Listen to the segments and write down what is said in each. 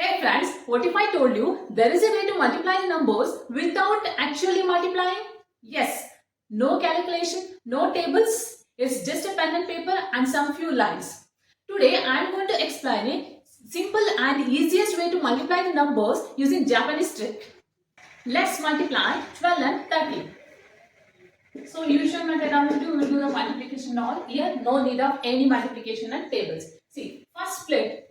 Hey friends, what if I told you there is a way to multiply the numbers without actually multiplying? Yes, no calculation, no tables, it's just a pen and paper and some few lines. Today I am going to explain a simple and easiest way to multiply the numbers using Japanese trick. Let's multiply 12 and 13. So usual method I will do the multiplication all. Here no need of any multiplication and tables. See, first split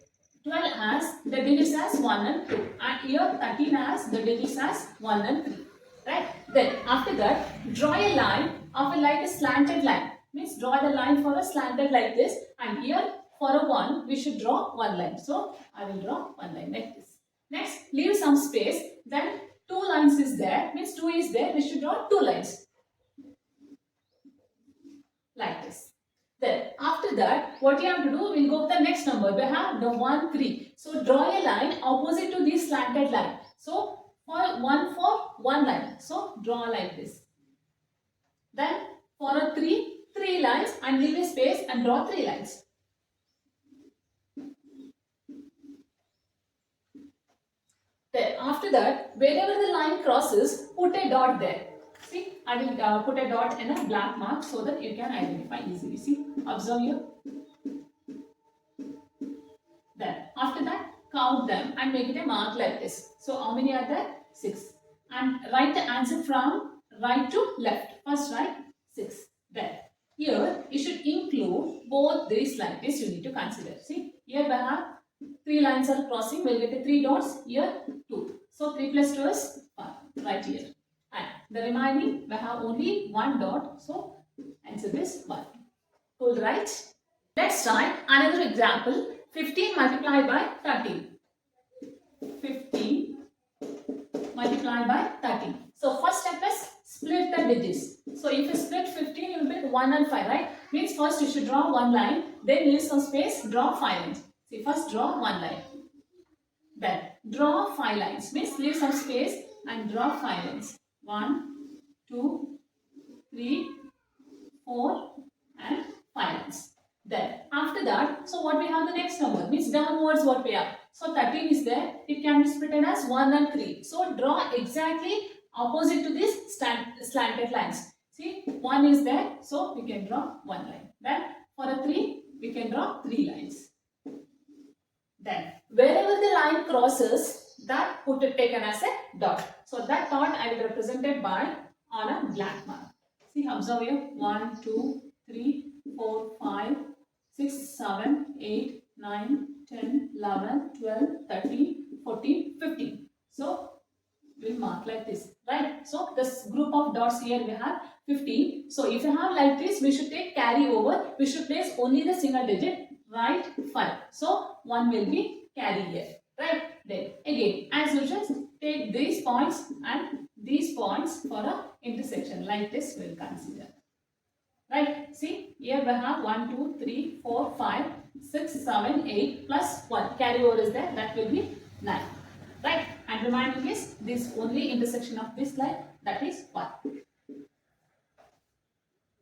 12 has the digits as 1 and 2 and here 13 has the digits as 1 and 3. Right? Then after that draw a line of like a slanted line. Means draw the line for a slanted like this and here for a 1 we should draw one line. So I will draw one line like this. Next leave some space, then 2 lines is there, means 2 is there, we should draw 2 lines like this. Then after that what you have to do, we'll go to the next number. We have the 1, 3. So draw a line opposite to this slanted line. So for one line. So draw like this. Then for a 3 lines and leave a space and draw 3 lines. Then after that wherever the line crosses, put a dot there. See, I will put a dot in a black mark so that you can identify easily. See, observe here. Then after that count them and make it a mark like this. So how many are there? 6. And write the answer from right to left. First write 6. Then here you should include both these like this, you need to consider. See, here we have 3 lines are crossing, we'll get the 3 dots, here 2. So 3 plus 2 is 5 right here. And the remaining we have only 1 dot, so answer is 1. Cool, right? Let's try another example. 15 multiplied by 13. 15 multiplied by 13. So first step is split the digits. So if you split 15, you will get 1 and 5, right? Means first you should draw one line, then leave some space, draw 5 lines. See, first draw one line. Then draw 5 lines. Means leave some space and draw 5 lines. 1, 2, 3, 4 and 5 lines. Then after that, so what we have the next number, means downwards what we have. So 13 is there, it can be split as 1 and 3. So draw exactly opposite to this slanted lines. See, 1 is there, so we can draw 1 line. Then for a 3, we can draw 3 lines. Then wherever the line crosses, that put it taken as a dot. So that dot I will represent it by on a black mark. See, observe here, 1, 2, 3, 4, 5, 6, 7, 8, 9, 10, 11, 12, 13, 14, 15. So we'll mark like this, right? So this group of dots here we have 15. So if you have like this, we should take carry over. We should place only the single digit, right? 5. So 1 will be carry here, right? Then again, as usual, take these points and these points for a intersection. Like this we'll consider. Right? See, here we have 1, 2, 3, 4, 5, 6, 7, 8 plus 1. Carry over is there, that will be 9. Right? And remaining is this only intersection of this line, that is 1.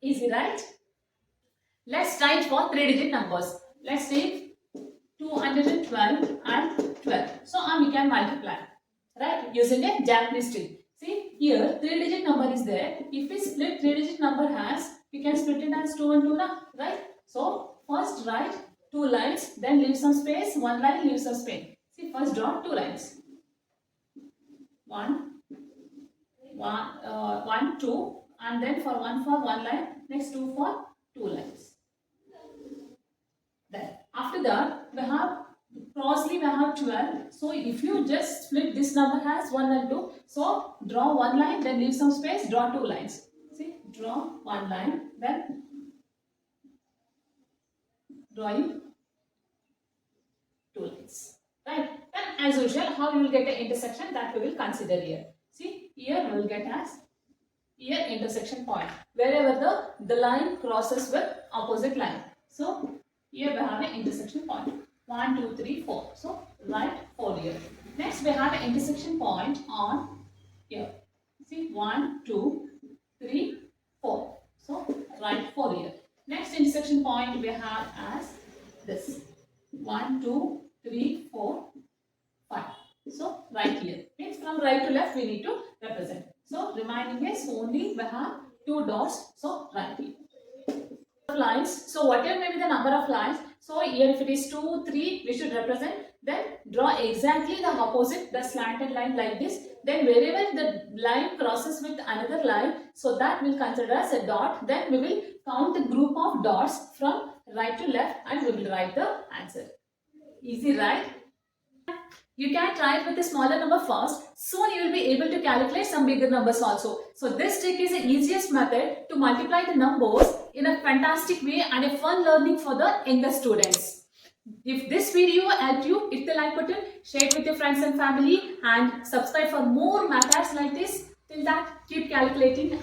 Easy, right? Let's try it for 3-digit numbers. Let's take 212 and 12. So we can multiply, right? Using a Japanese trick. See, here 3-digit number is there. If we split 3-digit number as, we can split it as 2 and 2 now, right? So first write 2 lines, then leave some space, 1 line, leave some space. See, first draw 2 lines. 1, 2, and then for 1 line, next 2 for 2 lines. Then after that we have crossly we have 12. So if you just split this number as 1 and 2, so draw 1 line, then leave some space, draw 2 lines. See, draw 1 line, then drawing 2 lines. Right? Then as usual, how you will get the intersection, that we will consider here. See, here we will get as here intersection point, wherever the line crosses with opposite line. So here we have an intersection point. 1, 2, 3, 4. So write 4 here. Next we have an intersection point on here. See, 1, 2, 3, 4. So write 4 here. Next intersection point we have as this. 1, 2, 3, 4, 5. So right here means from right to left we need to represent. So remaining is only we have 2 dots. So right here. Lines. So whatever may be the number of lines. So here if it is 2, 3, we should represent. Then draw exactly the opposite, the slanted line like this. Then wherever the line crosses with another line, so that we'll consider as a dot. Then we will count the group of dots from right to left and we will write the answer. Easy, right? You can try it with a smaller number first. Soon you will be able to calculate some bigger numbers also. So this trick is the easiest method to multiply the numbers in a fantastic way and a fun learning for the younger students. If this video helped you, hit the like button, share it with your friends and family and subscribe for more maths like this. Till that, keep calculating.